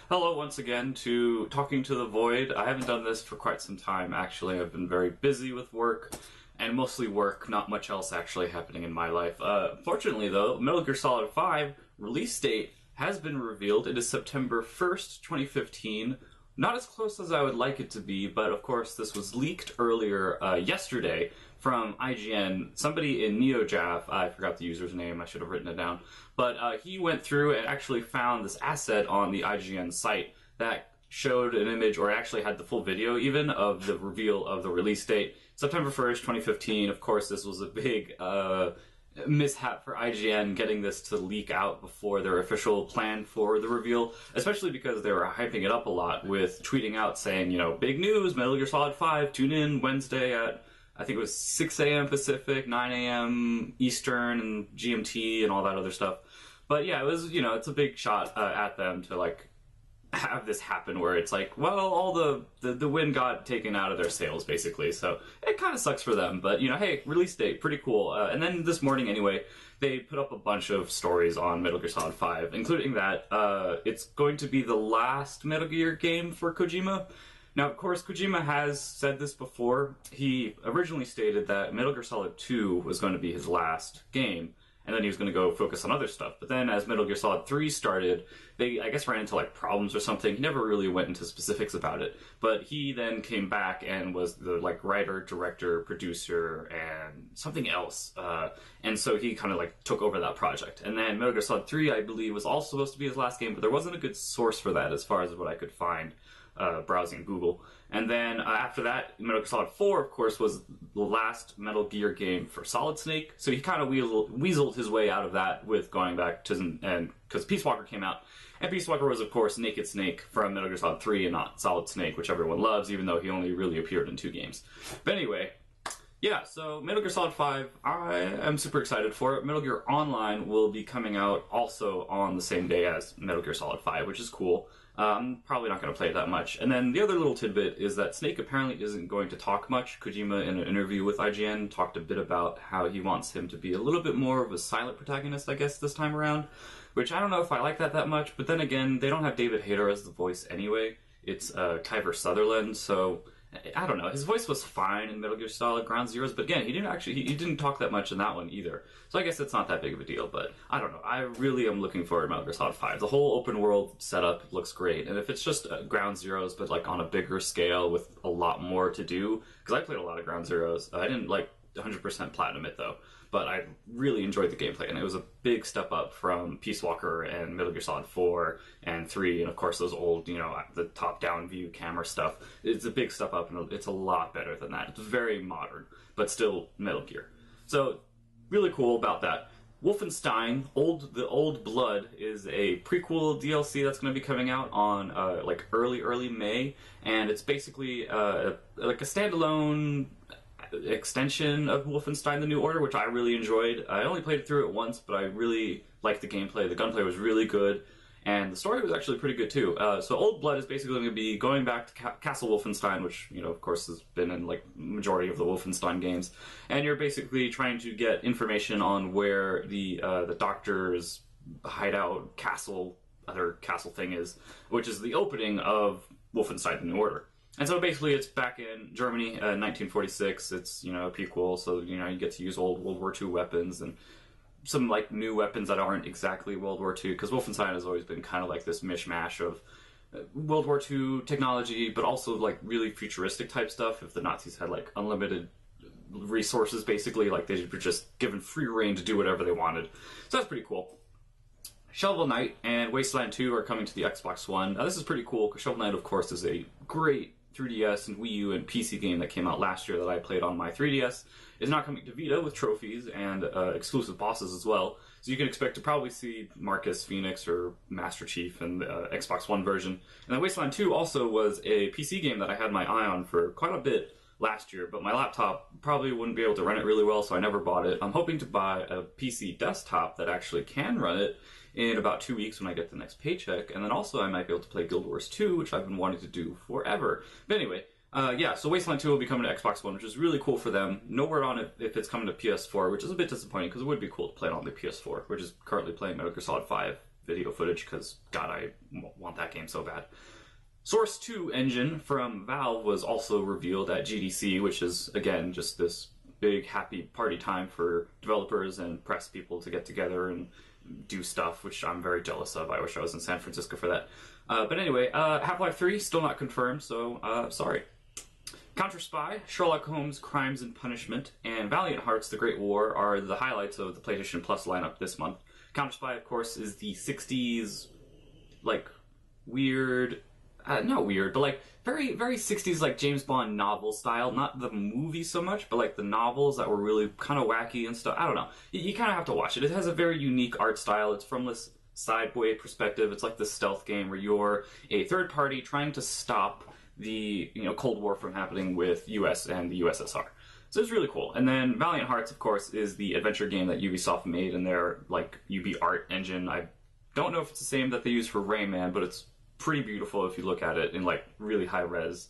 Hello once again to Talking to the Void. I haven't done this for quite some time, actually. I've been very busy with work, and mostly work, not much else actually happening in my life. Fortunately, though, Metal Gear Solid 5 release date has been revealed. It is September 1st, 2015. Not as close as I would like it to be, but of course this was leaked earlier yesterday from IGN. Somebody in NeoJav, I forgot the user's name, I should have written it down, but he went through and actually found this asset on the IGN site that showed an image, or actually had the full video even, of the reveal of the release date. September 1st, 2015. Of course, this was a big mishap for IGN getting this to leak out before their official plan for the reveal, especially because they were hyping it up a lot with tweeting out saying, you know, big news, Metal Gear Solid 5, tune in Wednesday at, I think it was 6 a.m. Pacific, 9 a.m. Eastern, and GMT, and all that other stuff. But yeah, it was, you know, it's a big shot at them to, like, have this happen where it's like, well, all the wind got taken out of their sails, basically. So it kind of sucks for them. But, you know, hey, release date, pretty cool. And then this morning, anyway, they put up a bunch of stories on Metal Gear Solid 5, including that it's going to be the last Metal Gear game for Kojima. Now, of course, Kojima has said this before. He originally stated that Metal Gear Solid 2 was going to be his last game, and then he was going to go focus on other stuff. But then as Metal Gear Solid 3 started, they, I guess, ran into, like, problems or something. He never really went into specifics about it. But he then came back and was the, like, writer, director, producer, and something else. And so he kind of, like, took over that project. And then Metal Gear Solid 3, I believe, was also supposed to be his last game, but there wasn't a good source for that as far as what I could find browsing Google. And then after that, Metal Gear Solid 4, of course, was the last Metal Gear game for Solid Snake. So he kind of weaseled his way out of that with going back to, and because Peace Walker came out. And Peace Walker was, of course, Naked Snake from Metal Gear Solid 3 and not Solid Snake, which everyone loves, even though he only really appeared in 2 games. But anyway, yeah, so Metal Gear Solid 5, I am super excited for it. Metal Gear Online will be coming out also on the same day as Metal Gear Solid 5, which is cool. I'm probably not going to play it that much. And then the other little tidbit is that Snake apparently isn't going to talk much. Kojima, in an interview with IGN, talked a bit about how he wants him to be a little bit more of a silent protagonist, I guess, this time around. Which I don't know if I like that much, but then again, they don't have David Hayter as the voice anyway. It's Kiefer Sutherland, so I don't know. His voice was fine in Metal Gear Solid Ground Zeroes, but again, he didn't talk that much in that one either. So I guess it's not that big of a deal, but I don't know. I really am looking forward to Metal Gear Solid 5. The whole open world setup looks great, and if it's just Ground Zeroes, but like on a bigger scale with a lot more to do, because I played a lot of Ground Zeroes. I didn't like 100% platinum it though, but I really enjoyed the gameplay, and it was a big step up from Peace Walker and Metal Gear Solid 4 and 3, and of course those old, you know, the top-down view camera stuff. It's a big step up, and it's a lot better than that. It's very modern, but still Metal Gear. So, really cool about that. Wolfenstein, The Old Blood, is a prequel DLC that's going to be coming out on like early May, and it's basically like a standalone extension of Wolfenstein The New Order, which I really enjoyed. I only played through it once, but I really liked the gameplay. The gunplay was really good, and the story was actually pretty good too. So Old Blood is basically going to be going back to Castle Wolfenstein, which, you know, of course has been in like majority of the Wolfenstein games, and you're basically trying to get information on where the Doctor's hideout castle, other castle thing is, which is the opening of Wolfenstein The New Order. And so basically it's back in Germany, 1946. It's, you know, a prequel, so, you know, you get to use old World War II weapons and some, like, new weapons that aren't exactly World War II, because Wolfenstein has always been kind of like this mishmash of World War II technology, but also, like, really futuristic type stuff. If the Nazis had, like, unlimited resources, basically, like, they were just given free reign to do whatever they wanted. So that's pretty cool. Shovel Knight and Wasteland 2 are coming to the Xbox One. Now, this is pretty cool, because Shovel Knight, of course, is a great 3DS and Wii U and PC game that came out last year that I played on my 3DS. Is now coming to Vita with trophies and exclusive bosses as well. So you can expect to probably see Marcus Phoenix or Master Chief in the Xbox One version. And then Wasteland 2 also was a PC game that I had my eye on for quite a bit last year, but my laptop probably wouldn't be able to run it really well, so I never bought it. I'm hoping to buy a PC desktop that actually can run it in about 2 weeks when I get the next paycheck, and then also I might be able to play Guild Wars 2, which I've been wanting to do forever. But anyway, yeah, so Wasteland 2 will be coming to Xbox One, which is really cool for them. No word on it if it's coming to PS4, which is a bit disappointing, because it would be cool to play it on the PS4, which is currently playing Metal Gear Solid 5 video footage because, God, I want that game so bad. Source 2 engine from Valve was also revealed at GDC, which is, again, just this big happy party time for developers and press people to get together and do stuff, which I'm very jealous of. I wish I was in San Francisco for that. But anyway, Half-Life 3, still not confirmed, so sorry. Counter-Spy, Sherlock Holmes, Crimes and Punishment, and Valiant Hearts, The Great War are the highlights of the PlayStation Plus lineup this month. Counter-Spy, of course, is the 60s, like, weird... not weird, but like very, very 60s, like James Bond novel style. Not the movie so much, but like the novels that were really kind of wacky and stuff. I don't know. You kind of have to watch it. It has a very unique art style. It's from this sideway perspective. It's like the stealth game where you're a third party trying to stop the Cold War from happening with US and the USSR. So it's really cool. And then Valiant Hearts, of course, is the adventure game that Ubisoft made in their like UB art engine. I don't know if it's the same that they use for Rayman, but it's pretty beautiful if you look at it in like really high res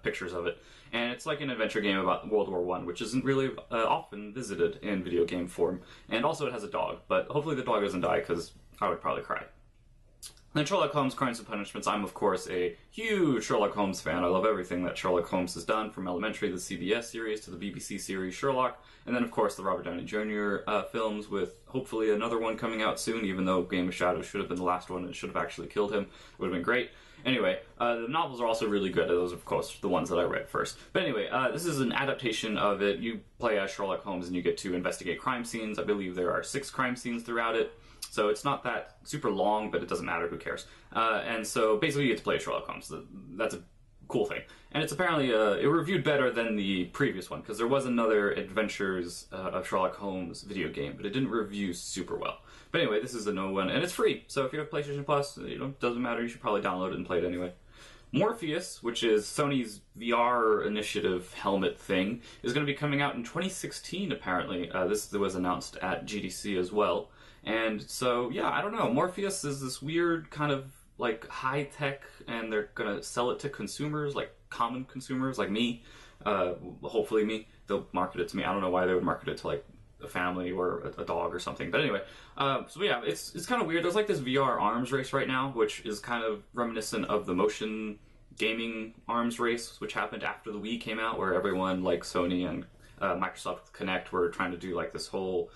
pictures of it. And it's like an adventure game about World War I, which isn't really often visited in video game form. And also it has a dog, but hopefully the dog doesn't die because I would probably cry. Then Sherlock Holmes, Crimes and Punishments. I'm, of course, a huge Sherlock Holmes fan. I love everything that Sherlock Holmes has done, from Elementary, the CBS series, to the BBC series Sherlock. And then, of course, the Robert Downey Jr. Films, with hopefully another one coming out soon, even though Game of Shadows should have been the last one and it should have actually killed him. It would have been great. Anyway, the novels are also really good. Those, of course, the ones that I read first. But anyway, this is an adaptation of it. You play as Sherlock Holmes and you get to investigate crime scenes. I believe there are 6 crime scenes throughout it. So it's not that super long, but it doesn't matter, who cares. And so basically you get to play Sherlock Holmes. That's a cool thing. And it's apparently, it reviewed better than the previous one, because there was another Adventures of Sherlock Holmes video game, but it didn't review super well. But anyway, this is a no one, and it's free. So if you have PlayStation Plus, doesn't matter, you should probably download it and play it anyway. Morpheus, which is Sony's VR initiative helmet thing, is going to be coming out in 2016, apparently. This was announced at GDC as well. And so, yeah, I don't know. Morpheus is this weird kind of, like, high-tech, and they're going to sell it to consumers, like common consumers, like me. Hopefully me. They'll market it to me. I don't know why they would market it to, like, a family or a dog or something. But anyway, so yeah, it's kind of weird. There's, like, this VR arms race right now, which is kind of reminiscent of the motion gaming arms race, which happened after the Wii came out, where everyone, like Sony and Microsoft Connect, were trying to do, like, this whole...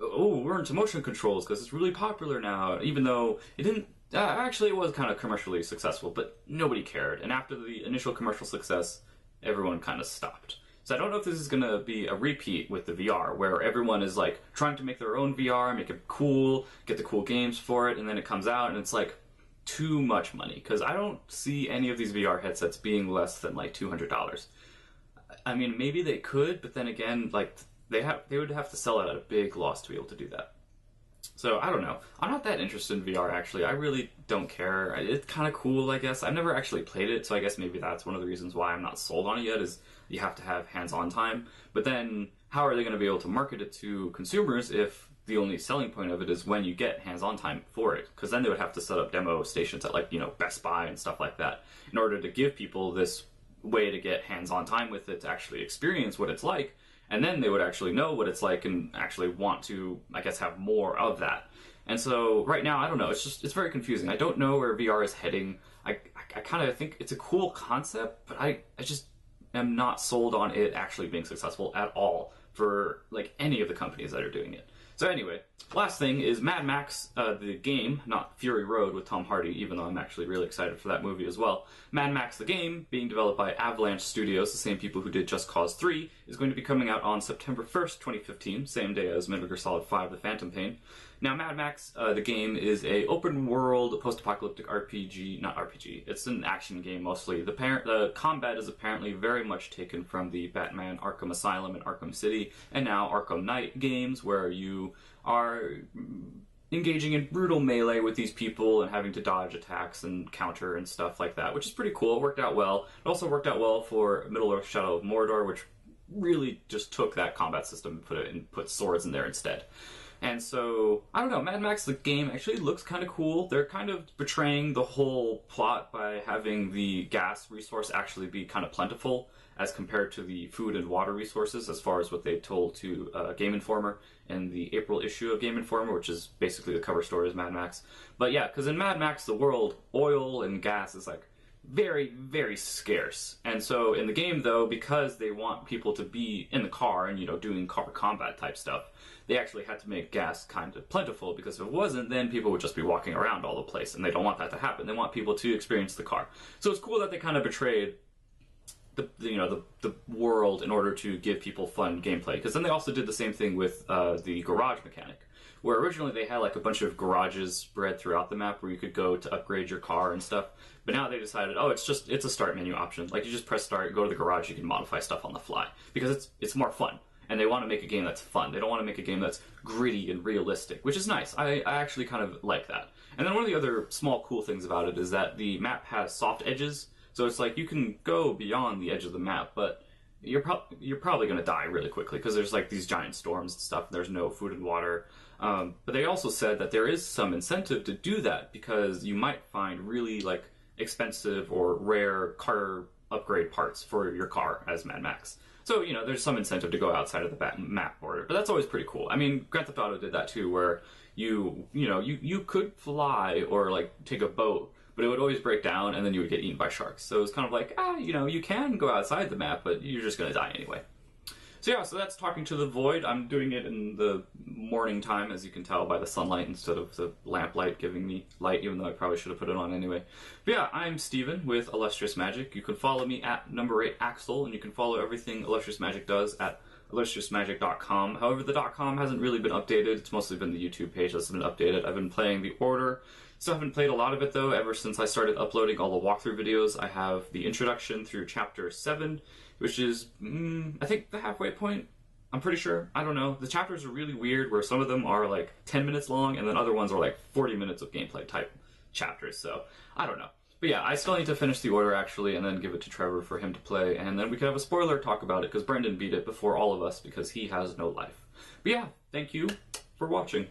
oh, we're into motion controls because it's really popular now, even though it didn't... actually, it was kind of commercially successful, but nobody cared. And after the initial commercial success, everyone kind of stopped. So I don't know if this is going to be a repeat with the VR, where everyone is, like, trying to make their own VR, make it cool, get the cool games for it, and then it comes out, and it's, like, too much money. Because I don't see any of these VR headsets being less than, like, $200. I mean, maybe they could, but then again, like... They would have to sell it at a big loss to be able to do that. So, I don't know. I'm not that interested in VR, actually. I really don't care. It's kind of cool, I guess. I've never actually played it, so I guess maybe that's one of the reasons why I'm not sold on it yet, is you have to have hands-on time. But then, how are they going to be able to market it to consumers if the only selling point of it is when you get hands-on time for it? Because then they would have to set up demo stations at, like, Best Buy and stuff like that in order to give people this way to get hands-on time with it, to actually experience what it's like. And then they would actually know what it's like and actually want to, I guess, have more of that. And so right now, I don't know. It's very confusing. I don't know where VR is heading. I kind of think it's a cool concept, but I just am not sold on it actually being successful at all for, like, any of the companies that are doing it. So anyway, last thing is Mad Max, the game, not Fury Road with Tom Hardy, even though I'm actually really excited for that movie as well. Mad Max, the game, being developed by Avalanche Studios, the same people who did Just Cause 3, is going to be coming out on September 1st, 2015, same day as Metal Gear Solid 5, The Phantom Pain. Now, Mad Max, the game, is a open-world, post-apocalyptic RPG, not RPG, it's an action game mostly. The combat is apparently very much taken from the Batman Arkham Asylum and Arkham City, and now Arkham Knight games, where you are engaging in brutal melee with these people and having to dodge attacks and counter and stuff like that, which is pretty cool. It worked out well. It also worked out well for Middle-earth Shadow of Mordor, which really just took that combat system and put swords in there instead. And so, I don't know, Mad Max, the game, actually looks kind of cool. They're kind of betraying the whole plot by having the gas resource actually be kind of plentiful as compared to the food and water resources, as far as what they told to Game Informer in the April issue of Game Informer, which is basically the cover story of Mad Max. But yeah, because in Mad Max, the world, oil and gas is like very, very scarce. And so in the game, though, because they want people to be in the car and, you know, doing car combat type stuff, they actually had to make gas kind of plentiful, because if it wasn't, then people would just be walking around all the place, and they don't want that to happen. They want people to experience the car. So it's cool that they kind of betrayed the world in order to give people fun gameplay. Because then they also did the same thing with the garage mechanic, where originally they had like a bunch of garages spread throughout the map where you could go to upgrade your car and stuff. But now they decided, oh, it's a start menu option. Like, you just press start, go to the garage, you can modify stuff on the fly, because it's more fun. And they want to make a game that's fun. They don't want to make a game that's gritty and realistic, which is nice. I actually kind of like that. And then one of the other small cool things about it is that the map has soft edges. So it's like you can go beyond the edge of the map, but you're probably going to die really quickly, because there's like these giant storms and stuff, and there's no food and water. But they also said that there is some incentive to do that, because you might find really like expensive or rare car upgrade parts for your car as Mad Max. So, you know, there's some incentive to go outside of the map border, but that's always pretty cool. I mean, Grand Theft Auto did that too, where you could fly or like take a boat, but it would always break down and then you would get eaten by sharks. So it was kind of like, you can go outside the map, but you're just going to die anyway. So yeah, so that's Talking to the Void. I'm doing it in the morning time, as you can tell by the sunlight instead of the lamplight giving me light, even though I probably should have put it on anyway. But yeah, I'm Steven with Illustrious Magic. You can follow me at number 8 Axel, and you can follow everything Illustrious Magic does at illustriousmagic.com. However, the .com hasn't really been updated. It's mostly been the YouTube page that's been updated. I've been playing The Order. Still haven't played a lot of it, though, ever since I started uploading all the walkthrough videos. I have the introduction through Chapter 7, which is, I think, the halfway point. I'm pretty sure. I don't know. The chapters are really weird, where some of them are like 10 minutes long, and then other ones are like 40 minutes of gameplay type chapters, so I don't know. But yeah, I still need to finish The Order, actually, and then give it to Trevor for him to play, and then we can have a spoiler talk about it, because Brendan beat it before all of us, because he has no life. But yeah, thank you for watching.